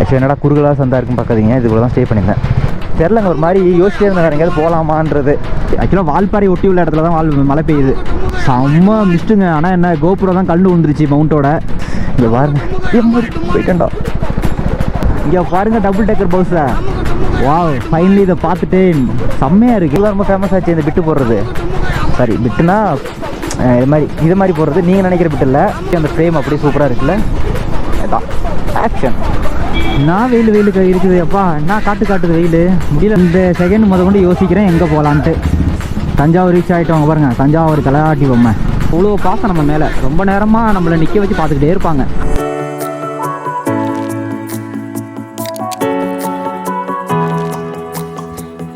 Actually என்னடா குறுகலாக சந்தா இருக்குன்னு பார்க்காதீங்க, இதுக்குள்ள தான் ஸ்டே பண்ணியிருந்தேன். தெரிலங்க, ஒரு மாதிரி யோசிச்சே இருந்தேன் எங்கேயாவது போகலாமான்றது. ஆக்சுவலாக வால்பாறை ஒட்டி உள்ள இடத்துல தான் மழை பெய்யுது, செம்ம மிஸ்ட்டுங்க. ஆனால் என்ன கோபுரம் தான் கண்டு விழுந்துருச்சு மவுண்டோட. இங்கே பாருங்க, போயிட்டா இங்கே பாருங்க டபுள் டேக்கர் பஸ்ஸை. வாவ், ஃபைனலி இதை பார்த்துட்டு செம்மையாக இருக்குது. இது ரொம்ப ஃபேமஸ் ஆச்சு இந்த பிட்டு போடுறது. சாரி, பிட்டுனா இது மாதிரி போடுறது. நீங்கள் நினைக்கிற பிட்டு இல்லை, அந்த ஃப்ரேம் அப்படியே சூப்பராக இருக்குல்ல. அதான் ஆக்ஷன். நான் வெயில் இருக்குது அப்பா, என்ன காட்டுது வெயில் முடியல. இந்த செகண்ட் கொண்டு யோசிக்கிறேன் எங்கே போகலான்ட்டு. தஞ்சாவூர் ரீச் ஆகிட்டவங்க பாருங்க, தஞ்சாவூர் கலாட்டி பொம்மை. இவ்வளோ பாசம் நம்ம மேலே, ரொம்ப நேரமாக நம்மளை நிற்க வச்சு பார்த்துக்கிட்டே இருப்பாங்க.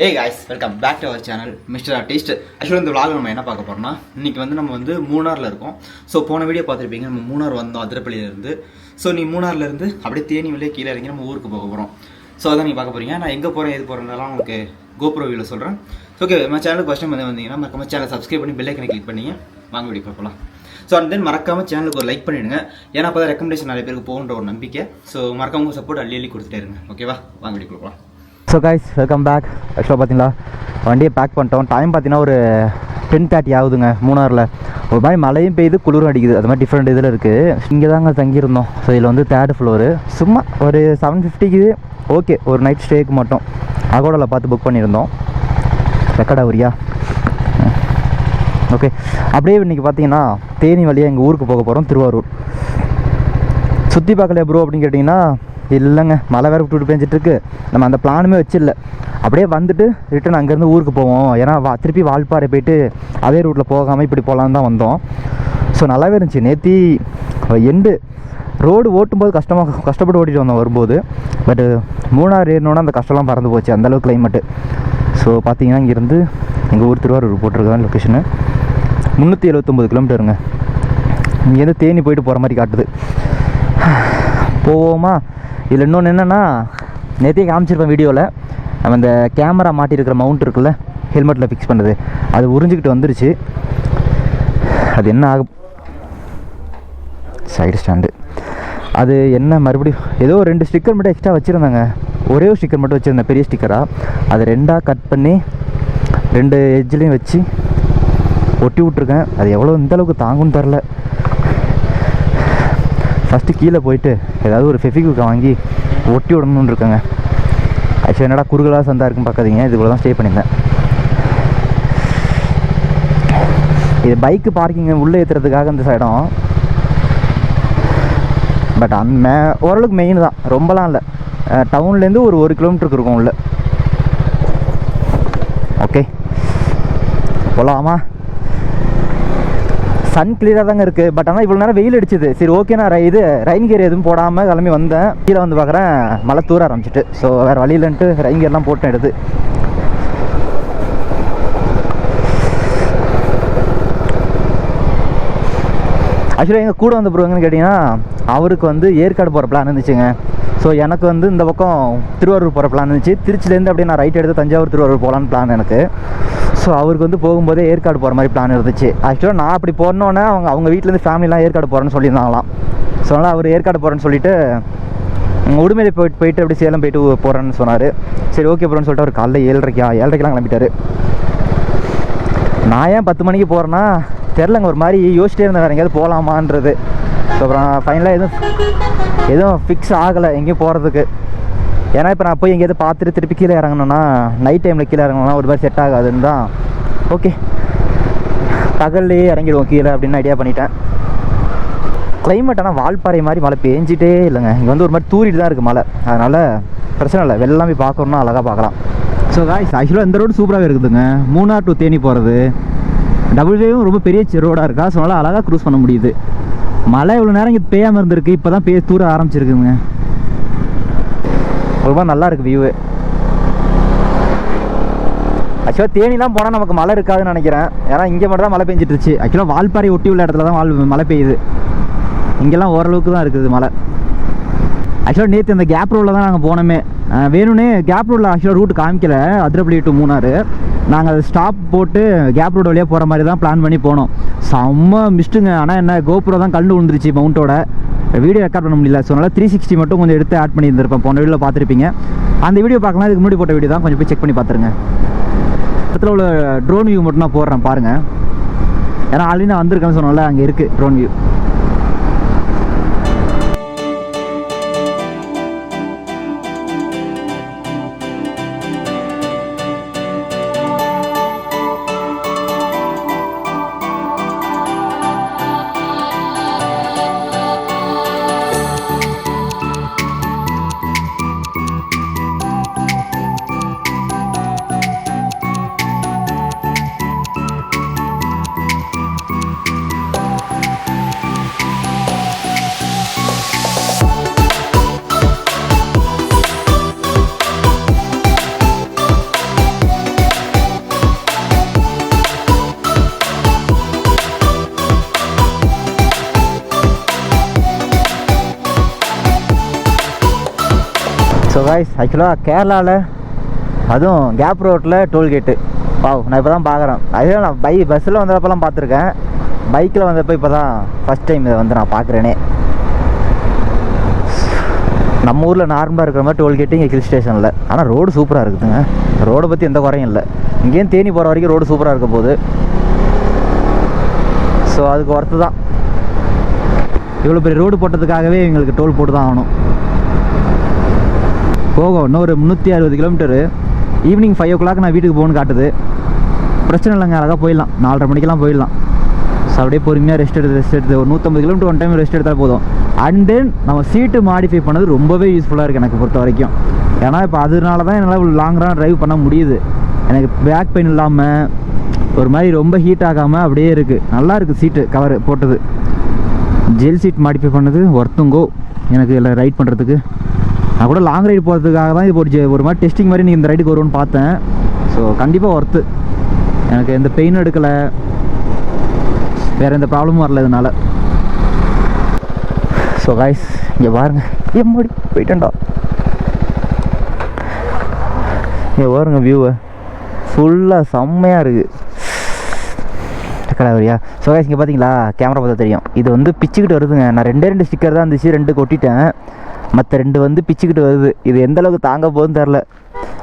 Hey guys, welcome back to our channel Mr. Artist. Actually இந்த vlog நம்ம என்ன பார்க்க போறோம்னா, இன்னைக்கு வந்து நம்ம வந்து மூணார்ல இருக்கோம். ஸோ போன வீடியோ பார்த்துருப்பீங்க, நம்ம மூணார் வந்தோம் அதிரப்பள்ளியிலேருந்து. ஸோ நீ மூணார்லேருந்து அப்படியே தேனி வழியே கீழே இறங்கி நம்ம ஊருக்கு போக போகிறோம். ஸோ அதான் நீங்கள் பார்க்க போகிறீங்க. நான் எங்கே போகிறேன் எது போகிறேன்னாலாம் உங்களுக்கு கோப்ரோ வியூவில் சொல்கிறேன். ஓகே, நம்ம சேனலுக்கு ஃபஸ்ட் டைம் வந்தீங்கன்னா மறக்காம சேனலை சப்ஸ்கிரைப் பண்ணி பெல் ஐக்கனை கிளிக் பண்ணிங்க. வாங்க வீடியோ பார்க்கலாம். ஸோ அண்ட் தென் மறக்காமல் சேனலுக்கு ஒரு லைக் பண்ணிவிடுங்க, ஏன்னா அப்போ தான் ரெக்கமெண்டேஷன் நிறைய பேருக்கு போகுன்ற ஒரு நம்பிக்கை. ஸோ மறக்காம உங்கள் சப்போர்ட் அள்ளி கொடுத்துட்டே இருங்க. ஓகேவா, வாங்க வீடியோ பார்க்கலாம். So guys, welcome back. ஆக்சுவலாக பார்த்தீங்களா வண்டியை பேக் பண்ணிட்டோம். டைம் பார்த்தீங்கன்னா ஒரு 10:30 ஆகுதுங்க. மூணாரில் ஒரு மாதிரி மழையும் பெய்யுது, குளிரும் அடிக்குது, அது மாதிரி டிஃப்ரெண்ட் இதில் இருக்குது. இங்கே தாங்க தங்கியிருந்தோம். ஸோ இதில் வந்து 3rd ஃப்ளோரு. சும்மா ஒரு 750க்கு ஓகே, ஒரு நைட் ஸ்டேக்கு மட்டும் அகோடாவில் பார்த்து புக் பண்ணியிருந்தோம். ரெக்கார்டா உரியா? ஓகே, அப்படியே இன்றைக்கி பார்த்தீங்கன்னா தேனி வழியாக எங்கள் ஊருக்கு போக போகிறோம், திருவாரூர். சுற்றி பார்க்கலையா ப்ரோ அப்படின்னு கேட்டிங்கன்னா, இல்லைங்க, மழை வேறு விட்டு பேஞ்சிட்ருக்கு. நம்ம அந்த பிளானுமே வச்சிடல. அப்படியே வந்துட்டு ரிட்டன் அங்கேருந்து ஊருக்கு போவோம், ஏன்னா திருப்பி வால்பாறை போயிட்டு அதே ரூட்டில் போகாமல் இப்படி போகலான்னு தான் வந்தோம். ஸோ நல்லாவே இருந்துச்சு. நேற்று எண்டு ரோடு ஓட்டும்போது கஷ்டப்பட்டு ஓட்டிகிட்டு வந்தோம் வரும்போது. பட்டு மூணார் ஏறினோன்னா அந்த கஷ்டம்லாம் பறந்து போச்சு, அந்தளவுக்கு கிளைமேட்டு. ஸோ பார்த்தீங்கன்னா இங்கேருந்து எங்கள் ஊர் திருவாரூர் போட்டிருக்காங்க லொக்கேஷனு. 379 கிலோமீட்டருங்க. இங்கேருந்து தேனி போயிட்டு போகிற மாதிரி காட்டுது. போவோமா? இதில் இன்னொன்று என்னென்னா, நேற்றே காமிச்சிருப்பேன் வீடியோவில், நம்ம இந்த கேமரா மாட்டியிருக்கிற மவுண்ட் இருக்குல்ல, ஹெல்மெட்டில் ஃபிக்ஸ் பண்ணுறது, அது உறிஞ்சிக்கிட்டு வந்துருச்சு. அது என்ன ஆகும், சைடு ஸ்டாண்டு அது என்ன மறுபடியும் ஏதோ 2 ஸ்டிக்கர் மட்டும் எக்ஸ்ட்ரா வச்சுருந்தாங்க. ஒரே ஒரு ஸ்டிக்கர் மட்டும் வச்சுருந்தேன், பெரிய ஸ்டிக்கராக. அதை 2ஆக கட் பண்ணி 2 எட்ஜ்லேயும் வச்சு ஒட்டி விட்ருக்கேன். அது எவ்வளோ இந்தளவுக்கு தாங்குன்னு தெரில. ஃபஸ்ட்டு கீழே போயிட்டு ஏதாவது ஒரு ஃபெவிக்விக் வாங்கி ஒட்டி விடணுன்னு இருக்கேங்க. ஆக்சுவலி என்னடா குறுகலாக சந்தா இருக்குன்னு பார்க்காதீங்க, இதுக்குள்ள தான் ஸ்டே பண்ணியிருந்தேன். இது பைக்கு பார்க்கிங்கை உள்ளே ஏற்றுறதுக்காக இந்த சைடம். பட் ஓரளவுக்கு மெயின் தான், ரொம்பலாம் இல்லை. டவுன்லேருந்து ஒரு 1 கிலோமீட்டருக்கு இருக்கும் உள்ள. ஓகே, போகலாமா? சன் கிளியராக தாங்க இருக்குது. பட் ஆனால் இவ்வளோ நேரம் வெயில் அடிச்சுது. சரி ஓகே, நான் ரெயின் கியர் எதுவும் போடாமல் கிளம்பி வந்தேன். கீழே வந்து பார்க்குறேன் மழை தூர ஆரம்பிச்சிட்டு. ஸோ வேறு வழியிலன்ட்டு ரெயின் கியர்லாம் போட்டேன் எடுத்து. ஆக்சுவலாக எங்கள் கூட வந்து போகிறவங்கன்னு கேட்டிங்கன்னா, அவருக்கு வந்து ஏற்காடு போகிற பிளான் இருந்துச்சுங்க. ஸோ எனக்கு வந்து இந்த பக்கம் திருவாரூர் போகிற பிளான் இருந்துச்சு. திருச்சிலேருந்து அப்படியே நான் ரைட் எடுத்து தஞ்சாவூர் திருவாரூர் போகலான்னு பிளான் எனக்கு. ஸோ அவருக்கு வந்து போகும்போதே ஏற்காடு போகிற மாதிரி பிளான் இருந்துச்சு. ஆக்சுவலாக நான் அப்படி போனோன்னே அவங்க வீட்டிலேருந்து ஃபேமிலிலாம் ஏற்காடு போகிறேன்னு சொல்லியிருந்தாங்களாம். ஸோ அதனால் அவர் ஏற்காடு போகிறேன்னு சொல்லிட்டு உடுமலை போயிட்டு அப்படி சேலம் போயிட்டு போகிறேன்னு சொன்னார். சரி ஓகே போகிறேன்னு சொல்லிட்டு அவர் காலைல 7:30க்கெலாம் கிளம்பிட்டார். நான் ஏன் 10 மணிக்கு போகிறேன்னா தெரிலங்க, ஒரு மாதிரி யோசிச்சிட்டே இருந்தேன் வேறு எங்கேயாவது போகலாமான்றது. ஸோ அப்புறம் ஃபைனலாக எதுவும் ஃபிக்ஸ் ஆகலை எங்கேயும் போகிறதுக்கு. ஏன்னா இப்போ நான் போய் எங்கேயாவது பார்த்துட்டு திருப்பி கீழே இறங்கணுன்னா, நைட் டைமில் கீழே இறங்கணும்னா ஒரு மாதிரி செட் ஆகாதுன்னு தான் ஓகே பகல்லையே இறங்கிடுவோம் கீழே அப்படின்னு ஐடியா பண்ணிட்டேன். கிளைமேட் ஆனால் வால்பாறை மாதிரி மழை பெஞ்சிட்டே இல்லைங்க. இங்கே வந்து ஒரு மாதிரி தூரிட்டு தான் இருக்குது மழை. அதனால் பிரச்சனை இல்லை, வெள்ளம் போய் பார்க்கணுன்னா அழகாக பார்க்கலாம். ஸோ காய்ஸ், ஆக்சுவலாக இந்த ரோடு சூப்பராகவே இருக்குதுங்க. மூணார் டு தேனி போகிறது டபுள் வேவும் ரொம்ப பெரிய ரோடாக இருக்கா. ஸோ அதனால் அழகாக க்ரூஸ் பண்ண முடியுது. மழை இவ்வளோ நேரம் இங்கே பெய்யாமல் இருந்திருக்கு, இப்போ தான் தூர ஆரம்பிச்சிருக்குங்க. ரொம்ப நல்லா இருக்குது வியூவு. ஆக்சுவலாக தேனிலாம் போனால் நமக்கு மழை இருக்காதுன்னு நினைக்கிறேன், ஏன்னா இங்கே மட்டும் தான் மழை பெஞ்சிட்டுருச்சு. ஆக்சுவலாக வால்பாறை ஒட்டி உள்ள இடத்துல தான் மழை பெய்யுது. இங்கெல்லாம் ஓரளவுக்கு தான் இருக்குது மழை. ஆக்சுவலாக நேற்று இந்த கேப் ரோடில் தான் நாங்கள் போனோமே. வேணும்னே கேப் ரோடில் ஆக்சுவலாக ரூட் காமிக்கல, அதிரப்பள்ளி டு மூணார். நாங்கள் அதை ஸ்டாப் போட்டு கேப் ரோடு வழியாக போகிற மாதிரி தான் பிளான் பண்ணி போனோம். செம்ம மிஸ்ட்டுங்க. ஆனால் என்ன கோபுரம் தான் கண்டு விழுந்துருச்சு மவுண்டோட. வீடியோ ரெக்கார்ட் பண்ண முடியல. ஸோ அதனால் 360 மட்டும் கொஞ்சம் எடுத்து ஆட் பண்ணியிருந்திருப்பேன். போன வீடியோவில் பார்த்துருப்பீங்க. அந்த வீடியோ பார்க்கலாம், இதுக்கு முன்னாடி போட்ட வீடியோ தான், கொஞ்சம் போய் செக் பண்ணி பார்த்துருங்க. இடத்துல உள்ள ட்ரோன் வியூ மட்டும் நான் போடுறேன் பாருங்கள். ஏன்னா ஆல்ரெடி நான் வந்திருக்கேன்னு சொன்னால அங்கே இருக்குது ட்ரோன் வியூ. ஸோ கைஸ், ஆக்சுவலாக கேரளாவில் அதுவும் கேப் ரோட்டில் டோல்கேட்டு நான் இப்போ தான் பார்க்குறேன். அதே நான் பஸ்ஸில் வந்தப்பெல்லாம் பார்த்துருக்கேன். பைக்கில் வந்தப்போ இப்போ தான் ஃபஸ்ட் டைம் இதை வந்து நான் பார்க்குறேனே. நம்ம ஊரில் நார்மலாக இருக்கிற மாதிரி டோல்கேட்டு இங்கே ஹில் ஸ்டேஷனில். ஆனால் ரோடு சூப்பராக இருக்குதுங்க. ரோடை பற்றி எந்த குறையும் இல்லை. இங்கேயும் தேனி போகிற வரைக்கும் ரோடு சூப்பராக இருக்க போகுது. ஸோ அதுக்கு ஒர்த்து தான். இவ்வளோ பெரிய ரோடு போட்டதுக்காகவே எங்களுக்கு டோல் போட்டு தான் ஆகணும். போகும் இன்னும் ஒரு 360 கிலோமீட்டரு. ஈவினிங் 5 o'clock நான் வீட்டுக்கு போகணுன்னு காட்டுது. பிரச்சனை இல்லைங்க, அழகாக போயிடலாம். 4:30 மணிக்கெல்லாம் போயிடலாம். ஸோ அப்படியே பொறுமையாக ரெஸ்ட் எடுத்து ஒரு 150 கிலோமீட்டர் ஒன் டைம் ரெஸ்ட் எடுத்தால் போதும். அண்ட் தென் நம்ம சீட்டு மாடிஃபை பண்ணது ரொம்பவே யூஸ்ஃபுல்லாக இருக்குது எனக்கு பொறுத்த வரைக்கும். ஏன்னா இப்போ அதனால தான் என்னால் லாங் ரன் ட்ரைவ் பண்ண முடியுது. எனக்கு பேக் பெயின் இல்லாமல் ஒரு மாதிரி ரொம்ப ஹீட் ஆகாமல் அப்படியே இருக்குது. நல்லா இருக்குது சீட்டு கவர் போட்டது. ஜெல் சீட் மாடிஃபை பண்ணது ஒர்த்துங்கோ எனக்கு எல்லாம் ரைட் பண்ணுறதுக்கு. நான் கூட லாங் ரைடு போகிறதுக்காக தான் இது ஒரு மாதிரி டெஸ்டிங் மாதிரி நீங்கள் இந்த ரைடுக்கு வருவோன்னு பார்த்தேன். ஸோ கண்டிப்பாக ஒர்த்து. எனக்கு எந்த பெயினும் எடுக்கலை, வேறு எந்த ப்ராப்ளமும் வரல இதனால். ஸோ காய்ஸ், இங்கே பாருங்கள், எம்மாடி போயிட்டேன்டா. இங்கே பாருங்க வியூவை, ஃபுல்லாக செம்மையாக இருக்குது. கடாவரியா. ஸோ காய்ஸ், இங்கே பார்த்தீங்களா, கேமரா பார்த்தா தெரியும். இது வந்து பிச்சுக்கிட்டு வருதுங்க. நான் 2 ஸ்டிக்கர் தான் இருந்துச்சு, 2 கொட்டிட்டேன். மற்ற 2 வந்து பிச்சுக்கிட்டு வருது. இது எந்த அளவுக்கு தாங்க போகுதுன்னு தெரில.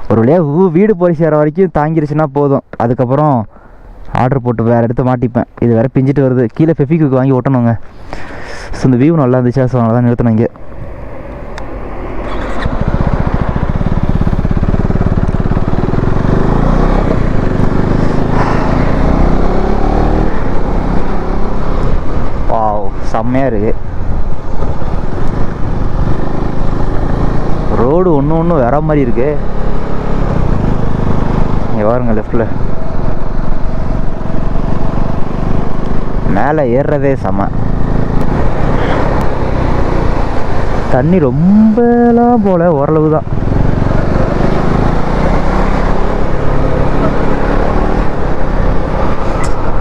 ஒரு வழியாக வீடு போய் சேர வரைக்கும் தாங்கிருச்சுன்னா போதும். அதுக்கப்புறம் ஆர்டர் போட்டு வேறு எடுத்து மாட்டிப்பேன். இது வேறு பிஞ்சிட்டு வருது. கீழே ஃபெஃபிக்விக் வாங்கி ஓட்டணுங்க. ஸோ இந்த வியூ நல்லா இருந்துச்சா, ஸோ நல்லா தான் நிறுத்தணும் இங்கே. வாவ், செம்மையாக இருக்குது. ரோடு ஒன்று வேற மாதிரி இருக்கு. இங்கே பாருங்க, லெஃப்டில் மேலே ஏறுறதே செம. தண்ணி ரொம்பலாம் போல, ஓரளவு தான்.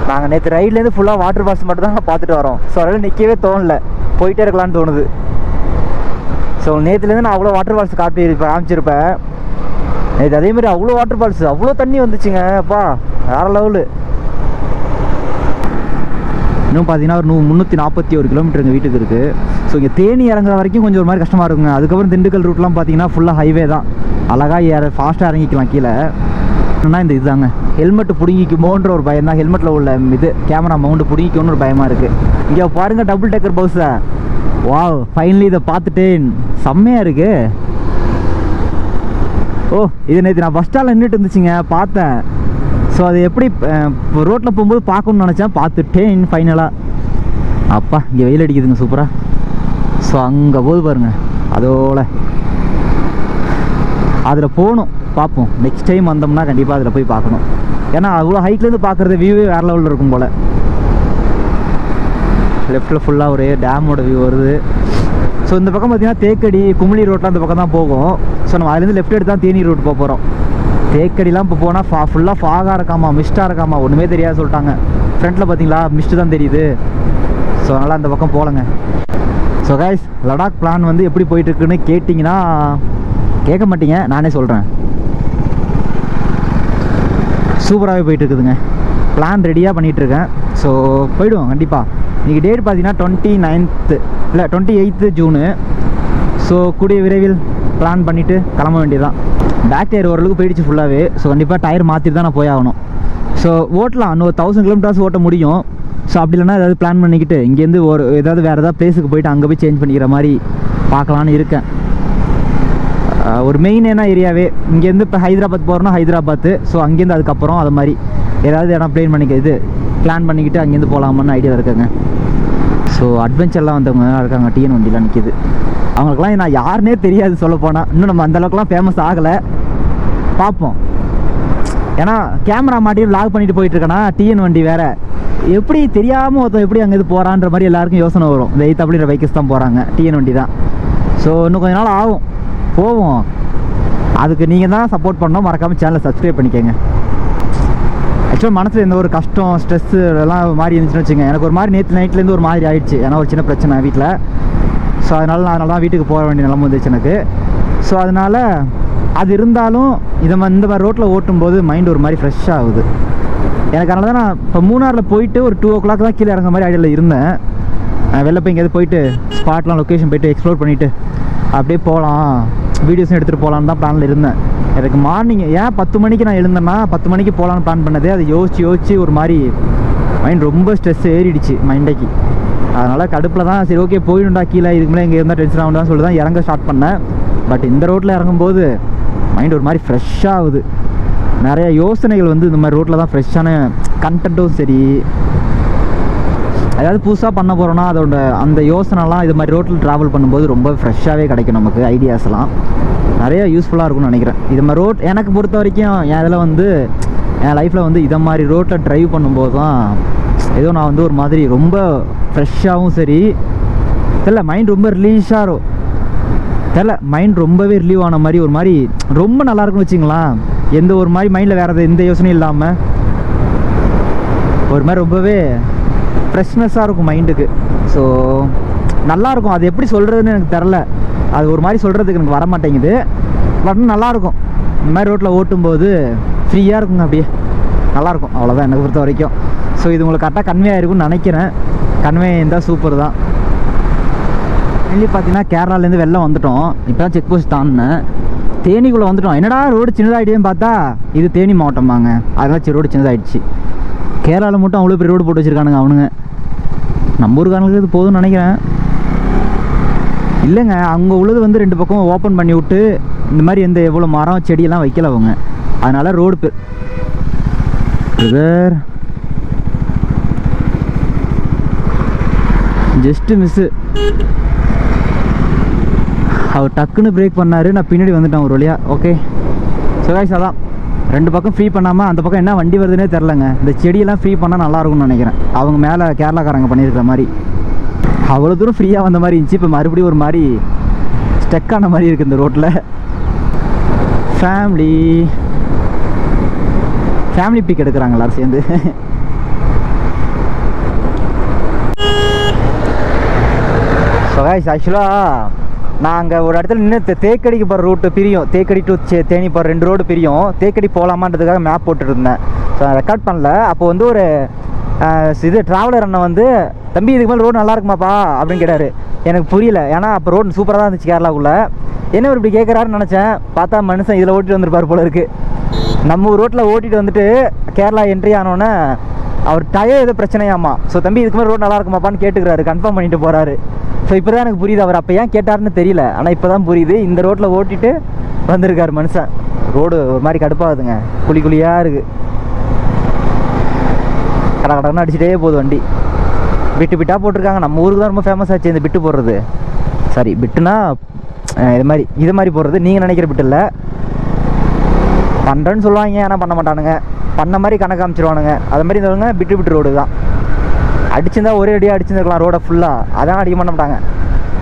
நாங்கள் நேற்று ரைட்லேருந்து ஃபுல்லாக வாட்டர் ஃபால்ஸ் மட்டும் தான் பார்த்துட்டு வரோம். ஸோ அதனால் நிற்கவே தோணல, போயிட்டே இருக்கலான்னு தோணுது. ஸோ நேற்றுலேருந்து நான் அவ்வளோ வாட்டர் ஃபால்ஸ் காமிச்சிருப்பேன். நேற்று அதேமாதிரி அவ்வளோ வாட்டர் ஃபால்ஸ், அவ்வளோ தண்ணி வந்துச்சுங்க. அப்பா வேறு லெவலு. இன்னும் பார்த்தீங்கன்னா ஒரு 341 கிலோமீட்டர் எங்கள் வீட்டுக்கு இருக்குது. ஸோ இங்கே தேனி இறங்குற வரைக்கும் கொஞ்சம் ஒரு மாதிரி கஷ்டமாக இருக்குங்க. அதுக்கப்புறம் திண்டுக்கல் ரூட்லாம் பார்த்தீங்கன்னா ஃபுல்லாக ஹைவே தான். அழகாக ஃபாஸ்ட்டாக இறங்கிக்கலாம் கீழே. என்னன்னா இந்த இதுதாங்க, ஹெல்மெட்டு பிடுங்கிக்குமோன்ற ஒரு பயம் தான். ஹெல்மெட்டில் உள்ள இது கேமரா மவுண்ட் பிடுங்கிக்கோன்னு ஒரு பயமாக இருக்குது. இங்கே பாருங்கள், டபுள் டேக்கர் பஸ்ஸை. வாவ், ஃபைனலி இதை பார்த்துட்டேன். செம்மையாக இருக்கு. ஓ, இது நேற்று நான் பஸ் ஸ்டாண்டில் நின்றுட்டு இருந்துச்சுங்க, பார்த்தேன். ஸோ அது எப்படி ரோட்டில் போகும்போது பார்க்கணுன்னு நினச்சேன், பார்த்துட்டேன் ஃபைனலாக. அப்பா, இங்கே வெயில் அடிக்குதுங்க சூப்பராக. ஸோ அங்கே போது பாருங்கள், அதோட அதில் போகணும், பார்ப்போம். நெக்ஸ்ட் டைம் வந்தோம்னா கண்டிப்பாக அதில் போய் பார்க்கணும். ஏன்னா அவ்வளோ ஹைட்லேருந்து பார்க்குறது வியூவே வேறு லெவலில் இருக்கும் போல். லெஃப்ட்டில் ஃபுல்லாக ஒரு டேமோட வியூ வருது. ஸோ இந்த பக்கம் பார்த்தீங்கன்னா தேக்கடி, குமிளி ரோட்லாம் அந்த பக்கம் தான் போகும். ஸோ நம்ம அதுலேருந்து லெஃப்ட் எடுத்து தான் தேனி ரோட் போக போகிறோம். தேக்கடிலாம் இப்போ போனால் ஃபுல்லாக ஃபாகாக இருக்காமா, மிஸ்ட்டாக இருக்காமா, ஒன்றுமே தெரியாது சொல்லிட்டாங்க. ஃப்ரண்ட்டில் பார்த்தீங்களா மிஸ்ட்டு தான் தெரியுது. ஸோ அதனால் அந்த பக்கம் போகலங்க. ஸோ கைஸ், லடாக் பிளான் வந்து எப்படி போயிட்டுருக்குன்னு கேட்டிங்கன்னா கேட்க மாட்டீங்க, நானே சொல்கிறேன். சூப்பராகவே போயிட்டுருக்குதுங்க. பிளான் ரெடியாக பண்ணிகிட்ருக்கேன். ஸோ போயிடுவோம் கண்டிப்பாக. இன்றைக்கி டேட் பார்த்தீங்கன்னா 29th இல்லை 28 ஜூனு. ஸோ கூடிய விரைவில் பிளான் பண்ணிவிட்டு கிளம்ப வேண்டியதுதான். பேக் டயர் ஓரளவுக்கு போயிடுச்சு ஃபுல்லாகவே. ஸோ கண்டிப்பாக டயர் மாற்றிட்டு தான் நான் போய் ஆகணும். ஸோ ஓட்டலாம், இன்னும் 1000 கிலோமீட்டர்ஸ் ஓட்ட முடியும். ஸோ அப்படி இல்லைனா ஏதாவது பிளான் பண்ணிக்கிட்டு இங்கேருந்து ஏதாவது வேறு ஏதாவது பிளேஸுக்கு போயிட்டு அங்கே போய் சேஞ்ச் பண்ணிக்கிற மாதிரி பார்க்கலான்னு இருக்கேன். ஒரு மெயினான ஏரியாவே இங்கேருந்து இப்போ ஹைதராபாத் போகிறோன்னா ஹைதராபாத்து. ஸோ அங்கேருந்து அதுக்கப்புறம் அது மாதிரி ஏதாவது இடம் பிளான் பண்ணிக்கிட்டு அங்கேருந்து போகலாமான்னு ஐடியா இருக்காங்க. ஸோ அட்வென்ச்சர்லாம் வந்தவங்க இருக்காங்க, டிஎன் வண்டிலாம் நிற்கிது. அவங்களுக்குலாம் நான் யாருன்னே தெரியாது சொல்ல போனால். இன்னும் நம்ம அந்தளவுக்குலாம் ஃபேமஸ் ஆகலை, பார்ப்போம். ஏன்னா கேமரா மாட்டி வ்ளாக் பண்ணிட்டு போயிட்டுருக்கேன்னா டிஎன் வண்டி வேறு, எப்படி தெரியாமல் ஒருத்தன் எப்படி அங்கே இது போகிறான்ற மாதிரி எல்லாருக்கும் யோசனை வரும். இந்த 8 அப்படின்ற பைக்கஸ் தான் போகிறாங்க, டிஎன் வண்டி தான். ஸோ இன்னும் கொஞ்ச நாள் ஆகும், போவோம். அதுக்கு நீங்கள் தான் சப்போர்ட் பண்ணணும். மறக்காமல் சேனலை சப்ஸ்கிரைப் பண்ணிக்கோங்க. ஆக்சுவலாக மனசில் எந்த ஒரு கஷ்டம் ஸ்ட்ரெஸ்ஸு எல்லாம் மாதிரி இருந்துச்சுன்னு வச்சுங்க. எனக்கு ஒரு மாதிரி நேற்று நைட்லேருந்து ஒரு மாதிரி ஆகிடுச்சு. ஏன்னா ஒரு சின்ன பிரச்சனை வீட்டில். ஸோ அதனால தான் வீட்டுக்கு போக வேண்டிய நிலம வந்துச்சு எனக்கு. ஸோ அதனால் அது இருந்தாலும் இந்த மாதிரி ரோட்டில் ஓட்டும்போது மைண்ட் ஒரு மாதிரி ஃப்ரெஷ் ஆகுது எனக்கு. அதனால தான் நான் இப்போ மூணாரில் போயிட்டு ஒரு 2 o'clock தான் கீழே இறங்குற மாதிரி ஐடியாவில் இருந்தேன். வெளில போய் எங்கேயாவது போயிட்டு ஸ்பாட்லாம் லொக்கேஷன் போயிட்டு எக்ஸ்ப்ளோர் பண்ணிவிட்டு அப்படியே போகலாம், வீடியோஸும் எடுத்துகிட்டு போகலான்னு தான் பிளானில் இருந்தேன். எனக்கு மார்னிங் ஏன் 10 மணிக்கு நான் எழுந்தேன்னா 10 மணிக்கு போகலான்னு பிளான் பண்ணதே அது யோசிச்சு ஒரு மாதிரி மைண்ட் ரொம்ப ஸ்ட்ரெஸ் ஏறிடுச்சு மைண்டைக்கு. அதனால் கடுப்பில் தான் சரி ஓகே போயிடும்டா கீழே, இதுக்கு மேலே இங்கே இருந்தால் டென்ஷன் ஆகும்னு சொல்லி தான் இறங்க ஸ்டார்ட் பண்ணேன். பட் இந்த ரோட்டில் இறங்கும்போது மைண்ட் ஒரு மாதிரி ஃப்ரெஷ்ஷாக ஆகுது. நிறைய யோசனைகள் வந்து இந்த மாதிரி ரோட்டில் தான் ஃப்ரெஷ்ஷான கண்டென்ட்டும் சரி, அதாவது புதுசாக பண்ண போகிறோன்னா அதோட அந்த யோசனைலாம் இது மாதிரி ரோட்டில் ட்ராவல் பண்ணும்போது ரொம்ப ஃப்ரெஷ்ஷாகவே கிடைக்கும் நமக்கு. ஐடியாஸ்லாம் நிறைய யூஸ்ஃபுல்லாக இருக்கும்னு நினைக்கிறேன். இது மாதிரி ரோட் எனக்கு பொறுத்த வரைக்கும் என் இதில் வந்து என் லைஃப்பில் வந்து இதை மாதிரி ரோட்டில் ட்ரைவ் பண்ணும்போது தான் ஏதோ நான் வந்து ஒரு மாதிரி ரொம்ப ஃப்ரெஷ்ஷாகவும் சரி தெரியல, மைண்ட் ரொம்ப ரிலீஸாக இருக்கும். தெரில, மைண்ட் ரொம்பவே ரிலீவ் ஆன மாதிரி ஒரு மாதிரி ரொம்ப நல்லாயிருக்குன்னு வச்சுங்களேன். எந்த ஒரு மாதிரி மைண்டில் வேறு எந்த யோசனையும் இல்லாமல் ஒரு மாதிரி ரொம்பவே ஃப்ரெஷ்னஸாக இருக்கும் மைண்டுக்கு. ஸோ நல்லாயிருக்கும். அது எப்படி சொல்கிறதுன்னு எனக்கு தெரில, அது ஒரு மாதிரி சொல்கிறதுக்கு எனக்கு வர மாட்டேங்குது. பட் நல்லாயிருக்கும் இந்த மாதிரி ரோட்டில் ஓட்டும்போது ஃப்ரீயாக இருக்குங்க, அப்படியே நல்லாயிருக்கும். அவ்வளோதான் எனக்கு பொறுத்த வரைக்கும். ஸோ இது உங்களுக்கு கரெக்டாக கன்வே ஆகிருக்குன்னு நினைக்கிறேன். கன்வே இருந்தால் சூப்பர் தான். மெயின்லி பார்த்தீங்கன்னா கேரளாலேருந்து வெளில வந்துட்டோம். இப்போ தான் செக் போஸ்ட் தாண்டினேன், தேனிக்குள்ளே வந்துட்டோம். என்னடா ரோடு சின்னதாகிட்டேன்னு பார்த்தா இது தேனி மாவட்டமாங்க. அதெல்லாம் சரி ரோடு சின்னதாகிடுச்சு. கேரளாவில் மட்டும் அவ்வளோ பெரிய ரோடு போட்டு வச்சுருக்கானுங்க அவனுங்க. நம்ம ஊருக்கானுங்களுக்கு இது போதும்னு நினைக்கிறேன். இல்லைங்க, அங்கே உள்ளது வந்து 2 பக்கம் ஓப்பன் பண்ணி விட்டு இந்த மாதிரி எவ்வளோ மரம் செடியெல்லாம் வைக்கல அவங்க. அதனால் ரோடு ஜஸ்ட்டு மிஸ்ஸு. அவர் டக்குன்னு பிரேக் பண்ணார், நான் பின்னாடி வந்துட்டேன் ஒரு வழியாக. ஓகே ஸோ கைஸ் அதான் 2 பக்கம் ஃப்ரீ பண்ணாமல் அந்த பக்கம் என்ன வண்டி வருதுன்னே தெரிலங்க. இந்த செடியெல்லாம் ஃப்ரீ பண்ணால் நல்லாயிருக்கும்னு நினைக்கிறேன். அவங்க மேலே கேரளாக்காரங்க பண்ணியிருக்கிற மாதிரி அவ்வளோ தூரம் ஃப்ரீயாக வந்த மாதிரி இருந்துச்சு. இப்போ மறுபடியும் ஒரு மாதிரி ஸ்டெக்கான மாதிரி இருக்குது இந்த ரோட்டில். ஃபேமிலி பிக் எடுக்கிறாங்க எல்லாரும் சேர்ந்து. ஸோ கைஸ் ஆக்சுவலாக நான் அங்கே ஒரு இடத்துல நின்று தேக்கடிக்கு போகிற ரூட்டு பிரியும், தேக்கடி டு தேனி போகிற 2 ரோடு பிரியும். தேக்கடி போகலாமான்றதுக்காக மேப் போட்டுட்டு இருந்தேன். ஸோ நான் ரெக்கார்ட் பண்ணல. அப்போ வந்து ஒரு ட்ராவலர் அண்ணன் வந்து தம்பி இதுக்கு மேலே ரோடு நல்லா இருக்குமாப்பா அப்படின்னு கேட்டார். எனக்கு புரியல, ஏன்னா அப்போ ரோடு சூப்பராக தான் இருந்துச்சு கேரளாவுக்குள்ளே. என்ன இப்படி கேட்குறாருன்னு நினச்சேன். பார்த்தா மனுஷன் இதில் ஓட்டிட்டு வந்திருப்பார் போல இருக்குது. நம்ம ரோட்டில் ஓட்டிகிட்டு வந்துட்டு கேரளா என்ட்ரி ஆனோன்னே அவர் டயர் ஏதோ பிரச்சனையாமா. ஸோ தம்பி இதுக்கு மேலே ரோடு நல்லா இருக்குமாப்பான்னு கேட்டுக்கிறாரு, கன்ஃபார்ம் பண்ணிட்டு போகிறாரு. ஸோ இப்போ தான் எனக்கு புரியுது, அவர் அப்போ ஏன் கேட்டாருன்னு தெரியல. ஆனால் இப்போ தான் புரியுது, இந்த ரோட்டில் ஓட்டிட்டு வந்திருக்காரு மனுஷன். ரோடு ஒரு மாதிரி கடுப்பாகுதுங்க, குழியாக இருக்குது. கடன்னு அடிச்சுட்டே போகுது வண்டி. பிட்டாக போட்டிருக்காங்க. நம்ம ஊருக்கு தான் ரொம்ப ஃபேமஸ் ஆச்சு இந்த பிட்டு போடுறது. சாரி பிட்டுனா இது மாதிரி போடுறது. நீங்கள் நினைக்கிற பிட்டு இல்லை, பண்ணுறேன்னு சொல்லுவாங்க ஆனால் பண்ண மாட்டானுங்க. பண்ண மாதிரி கணக்கு காமிச்சிருவானுங்க. அது மாதிரி இருந்தவங்க பிட்டு ரோடு தான். அடிச்சிருந்தா ஒரே அடியாக அடிச்சுருக்கலாம் ரோடை ஃபுல்லாக. அதான் அடிக்க பண்ண மாட்டாங்க,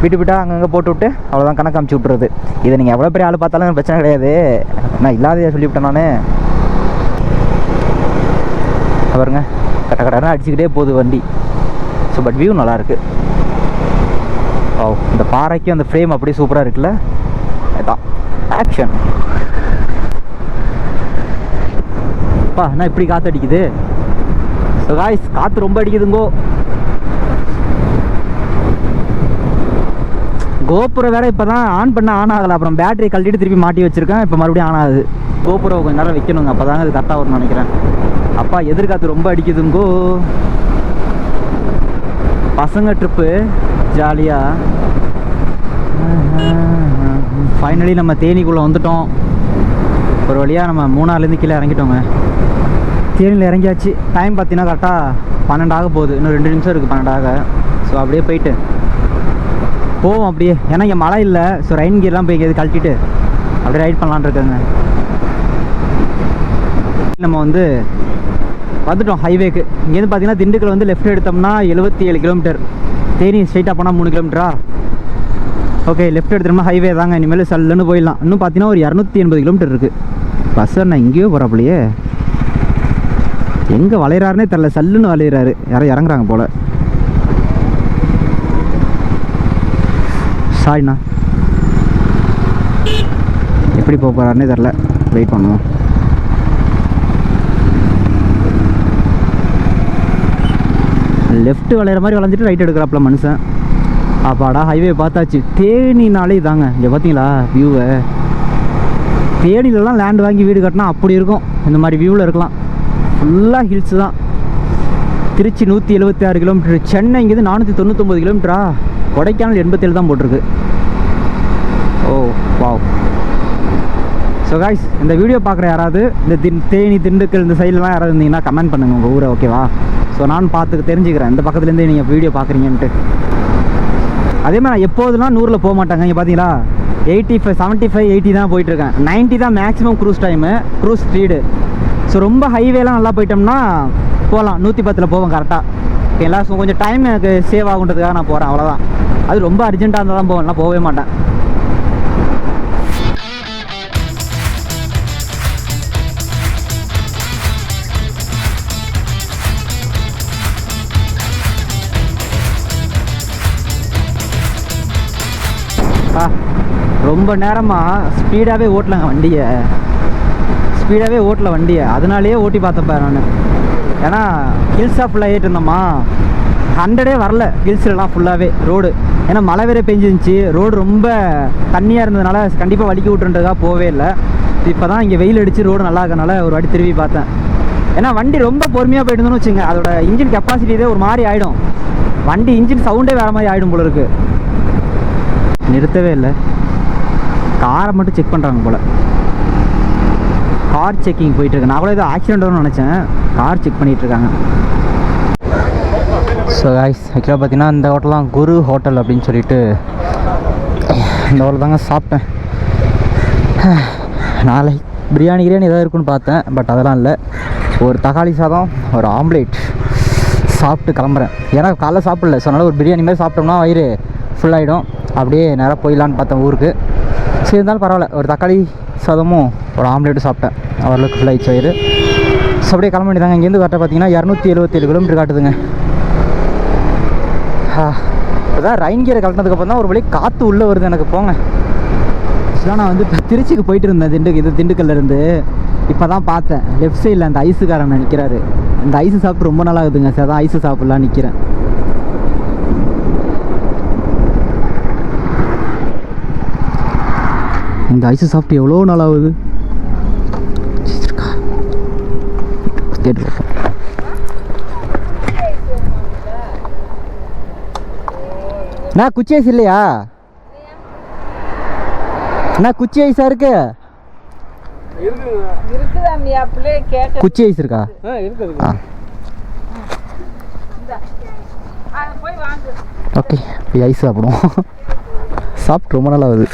பிட்டாக அங்கங்கே போட்டு விட்டு அவ்வளோதான் கணக்கு காமிச்சு விட்றது. இதை நீங்கள் எவ்வளோ பெரிய ஆள் பார்த்தாலும் பிரச்சனை கிடையாது. நான் இல்லாததை சொல்லிவிட்டேன் நான். பாருங்க கடன்னு அடிச்சுக்கிட்டே போகுது வண்டி. ஸோ பட் வியூ நல்லாயிருக்கு. ஓ இந்த பாறைக்கும் அந்த ஃப்ரேம் அப்படியே சூப்பராக இருக்குல்ல. அதுதான் ஆக்ஷன். அப்பா என்ன இப்படி காற்று அடிக்குது. ஸோ காய்ஸ் காற்று ரொம்ப அடிக்குதுங்கோ. கோபுரம் வேற இப்போ தான் ஆன் பண்ண ஆன் ஆகலை. அப்புறம் பேட்டரி கழட்டிட்டு திருப்பி மாட்டி வச்சுருக்கேன். இப்போ மறுபடியும் ஆன் ஆகுது. கோபுரம் கொஞ்சம் நேரம் வைக்கணுங்க, அப்போ தாங்க அது கரெக்டாக வரும்னு நினைக்கிறேன். அப்பா எதிர்காற்று ரொம்ப அடிக்குதுங்கோ. பசங்க ட்ரிப்பு ஜாலியாக. ஃபைனலி நம்ம தேனிக்குள்ளே வந்துட்டோம். ஒரு வழியாக நம்ம மூணார்லேருந்து கீழே இறங்கிட்டோங்க. தேனியில் இறங்கியாச்சு. டைம் பார்த்தீங்கன்னா கரெக்டாக 12 ஆக போகுது. இன்னும் 2 நிமிஷம் இருக்குது 12 ஆக. ஸோ அப்படியே போயிட்டு போவோம் அப்படியே. ஏன்னா இங்கே மழை இல்லை. ஸோ ரெயின் கியர்லாம் போய் எது கழட்டிட்டு அப்படியே ரைட் பண்ணலான்னு இருக்கேங்க. நம்ம வந்து வந்துட்டோம் ஹைவேக்கு. இங்கேருந்து பார்த்தீங்கன்னா திண்டுக்கல் வந்து லெஃப்ட் எடுத்தோம்னா 77 கிலோமீட்டர். தேனி ஸ்ட்ரைட்டாக போனால் 3 கிலோமீட்டரா. ஓகே, லெஃப்ட் எடுத்தோம்னா ஹைவே தாங்க. இனிமேல் சல்லுன்னு போயிடலாம். இன்னும் பார்த்தீங்கன்னா ஒரு 280 கிலோமீட்டர் இருக்குது. பஸ் நான் எங்கேயோ போகிறாப்புலையே. எங்கே வளையிறாருனே தெரில. சல்லுன்னு வளையிறாரு. யாரும் இறங்குறாங்க போல். சாரிண்ணா, எப்படி போக போகிறாருனே தெரில. வெயிட் பண்ணுவோம். லெஃப்ட் வளையிற மாதிரி வளைஞ்சிட்டு ரைட் எடுக்கிறாப்புல மனுஷன். அப்பாடா, ஹைவே பார்த்தாச்சு. தேனினாலே இதாங்க. இங்கே பார்த்தீங்களா வியூவை? தேனிலலாம் லேண்ட் வாங்கி வீடு கட்டினா அப்படி இருக்கும். இந்த மாதிரி வியூவில் இருக்கலாம். ஃபுல்லாக ஹில்ஸ் தான். திருச்சி 176 கிலோமீட்டர். சென்னை இங்கேருந்து 499 கிலோமீட்டரா. கொடைக்கானல் 87 தான் போட்டிருக்கு. ஓ வாவ். ஸோ காய்ஸ், இந்த வீடியோ பார்க்குற யாராவது இந்த தேனி திண்டுக்கல் இந்த சைட்லலாம் யாராவது இருந்தீங்கன்னா கமெண்ட் பண்ணுங்கள் உங்கள் ஊரை, ஓகேவா? ஸோ நான் பார்த்து தெரிஞ்சுக்கிறேன் இந்த பக்கத்துலேருந்தே நீங்கள் வீடியோ பார்க்குறீங்கன்ட்டு. அதே மாதிரி நான் எப்போதுலாம் 100ல் போக மாட்டாங்க. இங்கே பார்த்தீங்களா 85, 75, 80 தான் போயிட்டுருக்கேன். 90 தான் maximum cruise time, cruise speed. So ரொம்ப ஹைவேலாம் நல்லா போயிட்டோம்னா போகலாம். 110ல் போவேன் கரெக்டாக. ஓகேங்களா? ஸோ கொஞ்சம் டைம் எனக்கு சேவ் ஆகுன்றதுக்காக நான் போகிறேன், அவ்வளோதான். அது ரொம்ப அர்ஜென்ட்டாக இருந்தால் தான் போவேன், போகவே மாட்டேன். ரொம்ப நேரமாக ஸ்பீடாகவே ஓட்டலங்க வண்டியை. ஸ்பீடாகவே ஓட்டல வண்டியை. அதனாலேயே ஓட்டி பார்த்தப்ப நான். ஏன்னா ஹில்ஸாக ஃபுல்லாக ஏறிட்டு இருந்தோம்மா. 100 வரல ஹில்ஸ்லாம் ஃபுல்லாகவே ரோடு. ஏன்னா மழை வேற பெஞ்சிருந்துச்சு. ரோடு ரொம்ப தண்ணியாக இருந்ததுனால கண்டிப்பாக வலிக்கி விட்டுன்றதுக்காக போவே இல்லை. இப்போ தான் இங்கே வெயில் அடித்து ரோடு நல்லா இருக்கனால ஒரு வாட்டி திரும்பி பார்த்தேன். ஏன்னா வண்டி ரொம்ப பொறுமையாக போயிட்டு இருந்தோன்னு வச்சுங்க, அதோட இன்ஜின் கெப்பாசிட்டி இதே ஒரு மாதிரி ஆகிடும். வண்டி இன்ஜின் சவுண்டே வேறு மாதிரி ஆகிடும் போல இருக்குது. நிறுத்தவே இல்லை. காரை மட்டும் செக் பண்ணுறாங்க போல். கார் செக்கிங் போயிட்டுருக்கு. நான் கூட ஏதோ ஆக்சிடென்ட் வரும்னு நினச்சேன். கார் செக் பண்ணிகிட்ருக்காங்க. ஸோ காய்ஸ், ஆக்சுவலாக பார்த்தீங்கன்னா இந்த ஹோட்டலாம் குரு ஹோட்டல் அப்படின்னு சொல்லிட்டு இந்த ஹோட்டல் தாங்க சாப்பிட்டேன். நாளை பிரியாணி ஏதாவது இருக்குன்னு பார்த்தேன். பட் அதெல்லாம் இல்லை. ஒரு தக்காளி சாதம், ஒரு ஆம்லேட் சாப்பிட்டு கிளம்புறேன். ஏன்னா காலைல சாப்பிடல. ஸோ அதனால் ஒரு பிரியாணி மாதிரி சாப்பிட்டோம்னா வயிறு ஃபுல்லாகிடும். அப்படியே நேராக போயிடலான்னு பார்த்தேன் ஊருக்கு. சரி, இருந்தாலும் பரவாயில்ல. ஒரு தக்காளி சாதமும் ஒரு ஆம்லேட்டும் சாப்பிட்டேன். அவர்களுக்கு ஃபுல்லாகிடுச்சு வயிறு. ஸோ அப்படியே கிளம்ப வேண்டியதாங்க. இங்கேருந்து கரெக்டாக பார்த்தீங்கன்னா 277 கிலோமீட்டர் காட்டுதுங்க. இப்போதான் ரெயின் கியரை கலட்டினதுக்கப்புறம் தான் ஒரு வழி காற்று உள்ளே வருது எனக்கு. போங்க. ஆக்சுவலாக நான் வந்து திருச்சிக்கு போயிட்டு இருந்தேன் திண்டுக்கல்லேருந்து. இப்போ தான் பார்த்தேன் லெஃப்ட் சைடில் அந்த ஐஸுக்காரன் நிற்கிறாரு. அந்த ஐஸு சாப்பிட்டு ரொம்ப நாள் ஆகுதுங்க. சார் தான் ஐஸு சாப்பிட்லாம் நிற்கிறேன். இந்த ஐஸு சாப்பிட்டு எவ்வளோ நாள் ஆகுது. நான் குச்சி ஐஸ் இல்லையா? நான் குச்சி ஐஸா இருக்கு. குச்சி ஐஸ் இருக்கா? ஓகே, இப்போ ஐஸ் சாப்பிடுவோம். சாப்பிட்டு ரொம்ப நாள் ஆகுது.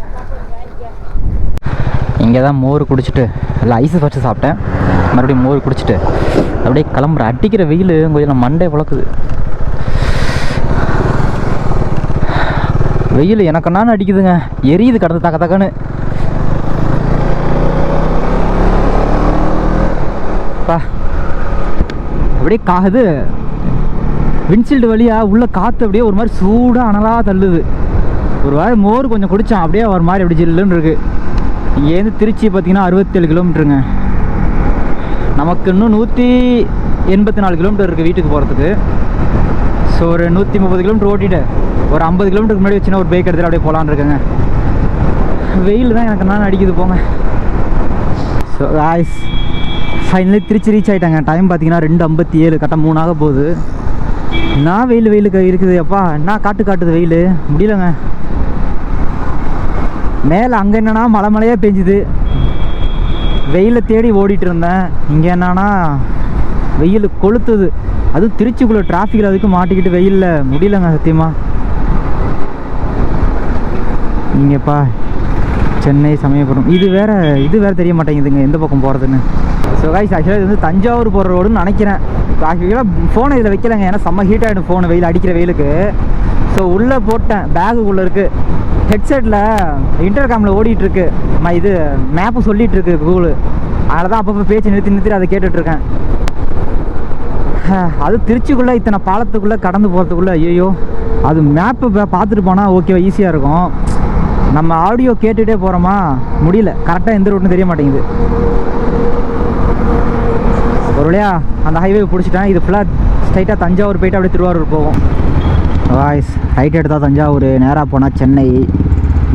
இங்கே தான் மோர் குடிச்சிட்டு, இல்லை ஐஸு ஃபஸ்ட்டு சாப்பிட்டேன். மறுபடியும் மோர் குடிச்சிட்டு அப்படியே கிளம்புறேன். அடிக்கிற வெயில் கொஞ்சம் மண்டே புழக்குது. வெயில் எனக்கு நான் அடிக்குதுங்க. எரியுது கடந்து தக்க தக்கன்னு. பா அப்படியே காகுது. விண்ட்ஷீல்டு வழியாக உள்ள காற்று அப்படியே ஒரு மாதிரி சூடாக அனலாக தள்ளுது. ஒரு வாரம் மோர் கொஞ்சம் குடித்தான். அப்படியே ஒரு மாதிரி அப்படி ஜில்லுன்னு இருக்குது. இங்கேருந்து திருச்சி பார்த்தீங்கன்னா 67 கிலோமீட்டருங்க. நமக்கு இன்னும் 184 கிலோமீட்டர் இருக்குது வீட்டுக்கு போகிறதுக்கு. ஸோ ஒரு 130 கிலோமீட்டர் ஓட்டிட்டு ஒரு 50 கிலோமீட்டருக்கு முன்னாடி வச்சுன்னா ஒரு பைக் எடுத்துகிட்டு அப்படியே போகலான்னு இருக்கேங்க. வெயில் தான் எனக்கு நான் அடிக்குது போங்க. So guys finally Tiruchi reach ஆகிட்டாங்க. டைம் பார்த்தீங்கன்னா 2:57, கரெக்டாக 3 ஆக போகுது. நான் வெயிலுக்கு இருக்குது அப்பா, என்ன காட்டுது வெயில், முடியலங்க. மேலே அங்கே என்னன்னா மழையே பெஞ்சுது, வெயிலை தேடி ஓடிட்டு இருந்தேன். இங்கே என்னன்னா வெயில் கொளுத்துது, அதுவும் திருச்சிக்குள்ளே டிராஃபிக்கில் அதுக்கு மாட்டிக்கிட்டு வெயிலில் முடியலங்க சத்தியமாக. இங்கேப்பா சென்னை சமயபுரம், இது வேறு தெரிய மாட்டேங்குதுங்க எந்த பக்கம் போகிறதுன்னு. ஸோ கைஸ் ஆக்சுவலாக இது வந்து தஞ்சாவூர் போகிற ரோடுன்னு நினைக்கிறேன். ஆக்சுவலாக ஃபோனை இதில் வைக்கலைங்க, ஏன்னா செம்ம ஹீட் ஆகிடும் ஃபோனு வெயில் அடிக்கிற வெயிலுக்கு. ஸோ உள்ளே போட்டேன், பேகுக்குள்ளே இருக்குது. ஹெட்செட்டில் இன்டர்காமில் ஓடிட்டுருக்கு, இது மேப்பு சொல்லிகிட்ருக்கு கூகுள். அதில் தான் அப்பப்போ பேச்சு நிறுத்தி அதை கேட்டுட்ருக்கேன். அது திருச்சிக்குள்ளே இத்தனை பாலத்துக்குள்ளே கடந்து போகிறதுக்குள்ளே ஐயோ, அது மேப்பு பார்த்துட்டு போனால் ஓகேவா ஈஸியாக இருக்கும். நம்ம ஆடியோ கேட்டுகிட்டே போகிறோமா, முடியல, கரெக்டாக எந்த ரோட்னு தெரிய மாட்டேங்குது. ஒரு வழியா அந்த ஹைவே பிடிச்சிட்டேன். இது ஃபுல்லாக ஸ்ட்ரைட்டாக தஞ்சாவூர் போயிட்டு அப்படியே திருவாரூர் போகும். வாய்ஸ் ரைட் எடுத்தால் தஞ்சாவூர், நேராக போனால் சென்னை.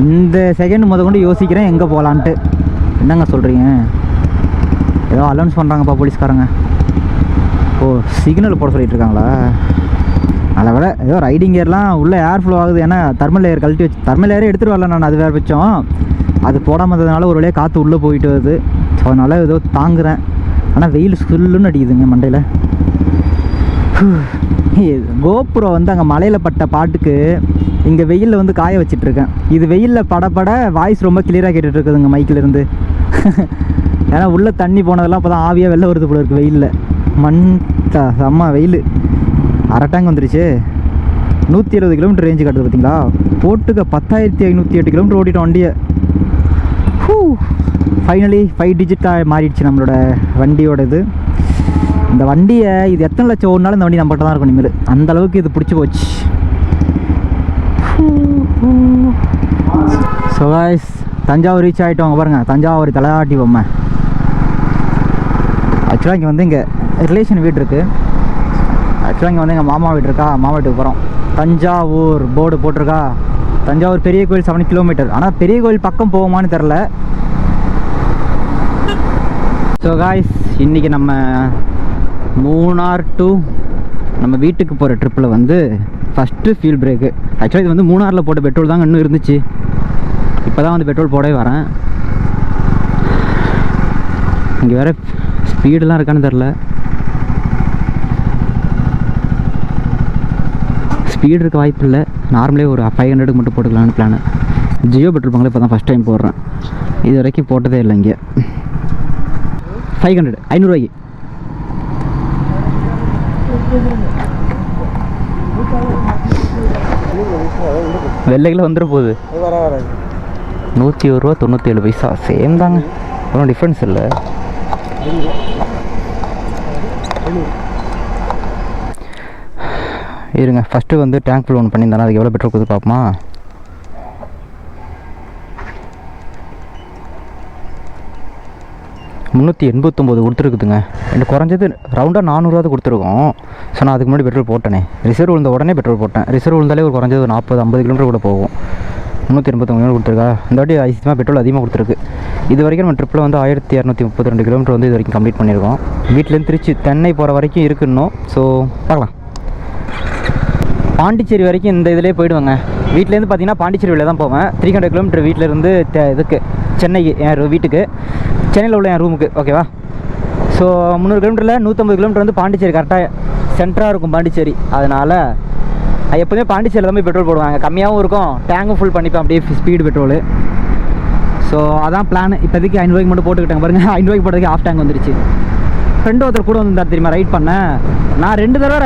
இந்த செகண்ட் கொண்டு யோசிக்கிறேன் எங்கே போகலான்ட்டு. என்னங்க சொல்கிறீங்க? ஏதோ அலௌன்ஸ் பண்ணுறாங்கப்பா போலீஸ்காரங்க. ஓ, சிக்னல் போட சொல்லிட்டு இருக்காங்களா? அதை விட ஏதோ ரைடிங் ஏர்லாம் உள்ளே ஏர் ஃப்ளோ ஆகுது. ஏன்னா தெர்மல் லேயர் கழட்டி வச்சு, தெர்மல் லேயரே எடுத்துகிட்டு வரல நான், அது வேறு வச்சோம். அது போடாமல் இருந்ததுனால ஒரு வழியாக காற்று உள்ளே போயிட்டு வருது. ஸோ அதனால் ஏதோ தாங்குறேன். ஆனால் வெயில் சுல்லுன்னு அடிக்குதுங்க மண்டையில். கோபுரம் வந்து அங்கே மலையில் பட்ட பாட்டுக்கு இங்கே வெயிலில் வந்து காய வச்சிட்ருக்கேன். இது வெயிலில் படப்பட வாய்ஸ் ரொம்ப கிளியராக கேட்டுட்ருக்குதுங்க மைக்கிலேருந்து. ஏன்னா உள்ளே தண்ணி போனதெல்லாம் இப்போ தான் ஆவியாக வெளில வருது போல இருக்குது வெயிலில். செம்ம வெயில். அரட்டாங்க வந்துருச்சு. 170 கிலோமீட்டர் ரேஞ்சு காட்டுது பார்த்தீங்களா. போட்டுக்க 10,508 கிலோமீட்டர் ஓட்டிட்டோம் வண்டியை. ஃபைனலி 5 டிஜிட்டாக மாறிடுச்சு நம்மளோட வண்டியோட இது. இந்த வண்டியை இது எத்தனை லட்சம் ஓடினாலும் இந்த வண்டி நம்மகிட்ட தான் இருக்கும் இனிமேல், அந்தளவுக்கு இது பிடிச்சி போச்சு. ஸோ காய்ஸ் தஞ்சாவூர் ரீச் ஆகிட்டோம். பாருங்கள், தஞ்சாவூர் தலையாட்டி பொம்மை. ஆக்சுவலாக இங்கே வந்து இங்கே ரிலேஷன் வீடு இருக்குது. ஆக்சுவலாக இங்கே வந்து எங்கள் மாமா வீடு இருக்கா, மாமா வீட்டுக்கு போகிறோம். தஞ்சாவூர் போர்டு போட்டிருக்கா. தஞ்சாவூர் பெரிய கோயில் 7 கிலோமீட்டர். ஆனால் பெரிய கோயில் பக்கம் போகுமான்னு தெரில. ஸோ காய்ஸ் இன்றைக்கி நம்ம மூணார் டு நம்ம வீட்டுக்கு போகிற ட்ரிப்பில் வந்து ஃபஸ்ட்டு ஃபியூல் பிரேக்கு. ஆக்சுவலாக இது வந்து மூணாரில் போட்ட பெட்ரோல் தாங்க இன்னும் இருந்துச்சு. இப்போ தான் வந்து பெட்ரோல் போடவே வரேன். இங்கே வேறு ஸ்பீடெலாம் இருக்கான்னு தெரில. ஸ்பீடு இருக்க வாய்ப்பு இல்லை. நார்மலே ஒரு 500 மட்டும் போட்டுக்கலான்னு பிளானு. ஜியோ பெட்ரோல் பங்கில் இப்போ தான் ஃபஸ்ட் டைம் போடுறேன். இது வரைக்கும் போட்டதே இல்லை இங்கே. 500 500 வெள்ளைகளை வந்துட போகுது. 101 ரூபா 97 பைசா சேம் தாங்க, ஒன்றும் டிஃப்ரென்ஸ் இல்லை. இருங்க ஃபஸ்ட்டு வந்து டேங்க் ஃபுல் ஒன்று பண்ணியிருந்தானே, அதுக்கு எவ்வளோ பெட்ரோல் கொடுத்து பார்ப்போமா. $389 கொடுத்துருக்குதுங்க. எனக்கு குறைஞ்சது ரவுண்டாக 400 கொடுத்துருக்கோம். ஸோ நான் அதுக்கு முன்னாடி பெட்ரோல் போட்டேனே, ரிசர்வ் விழுந்த உடனே பெட்ரோல் போட்டேன். ரிசர்வ் விழுந்தாலே ஒரு குறைஞ்சது 40-50 கிலோமீட்டர் கூட போகும். 389 கொடுத்துருக்கா. இந்த வாட்டி அதிகமாக பெட்ரோல் அதிகமாக கொடுத்துருக்கு. இது வரைக்கும் நம்ம ட்ரிப்பில் வந்து 1232 கிலோமீட்டர் வந்து இது வரைக்கும் கம்ப்ளீட் பண்ணியிருக்கோம். வீட்டிலேருந்து திருச்சி சென்னை போகிற வரைக்கும் இருக்குன்னும். ஸோ பார்க்கலாம். பாண்டிச்சேரி வரைக்கும் இந்த இதிலே போயிடுவாங்க. வீட்டிலேருந்து பார்த்தீங்கன்னா பாண்டிச்சேரி வழியில் தான் போவேன். 300 கிலோமீட்டர் வீட்டிலேருந்து இதுக்கு சென்னைக்கு, என் வீட்டுக்கு, சென்னையில் உள்ள என் ரூமுக்கு. ஓகேவா. ஸோ 300 கிலோமீட்டரில் 150 கிலோமீட்டர் வந்து பாண்டிச்சேரி கரெக்டாக சென்டராக இருக்கும் பாண்டிச்சேரி. அதனால் எப்போதுமே பாண்டிச்சேரியில் தான் போய் பெட்ரோல் போடுவாங்க. கம்மியாகவும் இருக்கும், டேங்கும் ஃபுல் பண்ணிப்பேன் அப்படியே ஸ்பீடு பெட்ரோலு. ஸோ அதான் பிளான். இப்போதைக்கு 500 ரூபாய்க்கு மட்டும் போட்டுக்கிட்டாங்க பாருங்கள். 500 ரூபாய்க்கு போட்டதுக்கு ஆஃப் டேங்க் வந்துருச்சு. ஃப்ரெண்டு ஒருத்தர் கூட வந்தார் தெரியுமா, ரைட் பண்ணேன். நான் 2 தடவை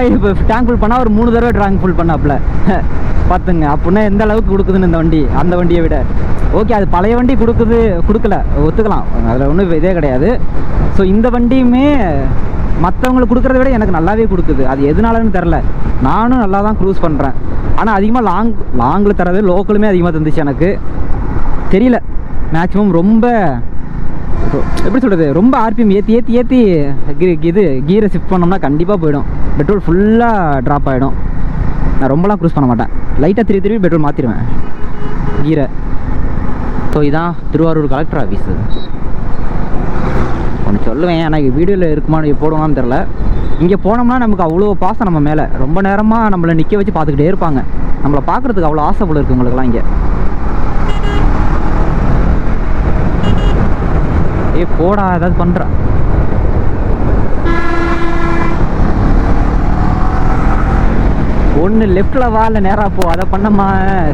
டேங்க் ஃபுல் பண்ணால், ஒரு 3 தடவை டேங்க் ஃபுல் பண்ணாப்புல. பார்த்துங்க அப்படின்னா எந்த அளவுக்கு கொடுக்குதுன்னு இந்த வண்டி, அந்த வண்டியை விட. ஓகே, அது பழைய வண்டி கொடுக்கல, ஒத்துக்கலாம், அதில் ஒன்றும் இதே கிடையாது. ஸோ இந்த வண்டியுமே மற்றவங்களுக்கு கொடுக்குறத விட எனக்கு நல்லாவே கொடுக்குது. அது எதுனாலன்னு தெரில. நானும் நல்லா தான் க்ரூஸ் பண்ணுறேன். ஆனால் அதிகமாக லாங்கில் தரது லோக்கலுமே அதிகமாக தந்துச்சு எனக்கு. தெரியல, மேக்ஸிமம் ரொம்ப எப்படி சொல்கிறது, ரொம்ப ஆர்பிஎம் ஏற்றி இது கீரை ஷிஃப்ட் பண்ணோம்னா கண்டிப்பாக போயிடும். பெட்ரோல் ஃபுல்லாக ட்ராப் ஆகிடும். நான் ரொம்பலாம் க்ரூஸ் பண்ண மாட்டேன். லைட்டாக திருப்பி பெட்ரோல் மாற்றிடுவேன் கீரை. ஸோ இதான் திருவாரூர் கலெக்டர் ஆஃபீஸு. ஒன்று சொல்லுவேன், ஆனால் வீடியோவில் இருக்குமான்னு போடுவான்னு தெரில. இங்கே போனோம்னா நமக்கு அவ்வளோ பாசம் நம்ம மேலே. ரொம்ப நேரமாக நம்மளை நிற்க வச்சு பார்த்துக்கிட்டே இருப்பாங்க. நம்மளை பார்க்குறதுக்கு அவ்வளோ ஆசை போல இருக்குது உங்களுக்குலாம் இங்கே. போடா ஏதாவது பண்ணுறா. ஒன்று லெஃப்டில் வா, இல்லை நேராக போ. அதை பண்ணம்மா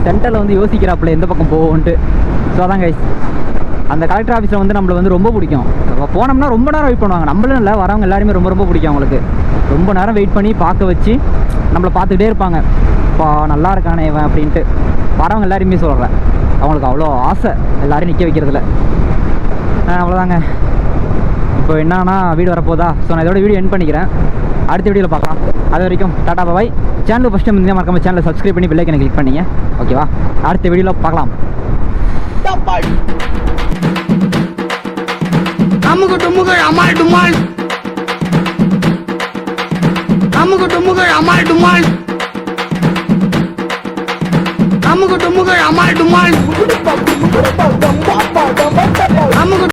சென்டரில் வந்து யோசிக்கிறாப்புல எந்த பக்கம் போவோன்ட்டு. ஸோ அதான் கைஸ், அந்த கலெக்டர் ஆஃபீஸில் வந்து நம்மளை வந்து ரொம்ப பிடிக்கும். போனோம்னா ரொம்ப நேரம் வெயிட் பண்ணுவாங்க. நம்மளும் இல்லை, வரவங்க எல்லாருமே ரொம்ப ரொம்ப பிடிக்கும் அவங்களுக்கு. ரொம்ப நேரம் வெயிட் பண்ணி பார்க்க வச்சு நம்மளை பார்த்துக்கிட்டே இருப்பாங்க. இப்போ நல்லா இருக்கானே இவன் அப்படின்ட்டு வரவங்க எல்லாருமே சொல்கிறேன். அவங்களுக்கு அவ்வளோ ஆசை எல்லோரும் நிற்க வைக்கிறதுல. அவ்வளோதாங்க. இப்போ என்னன்னா வீடு வரப்போதா. ஸோ நான் இதோட வீடியோ எண்ட் பண்ணிக்கிறேன். அடுத்த வீடியோவில் பார்க்கலாம். அது வரைக்கும் டாடா பாய். சேனல் ஃபஸ்ட் டைம் மறக்காம சேனலை சப்ஸ்கிரைப் பண்ணி பெல் ஐக்கனை கிளிக் பண்ணிங்க. ஓகேவா? அடுத்த வீடியோவில் பார்க்கலாம். அமுகு டுமுகள் அமால் டுமால், அமுகு டுமுகள் அமால் டுமால், அமுகு டுமுகள் அமால் டுமால், அமுகு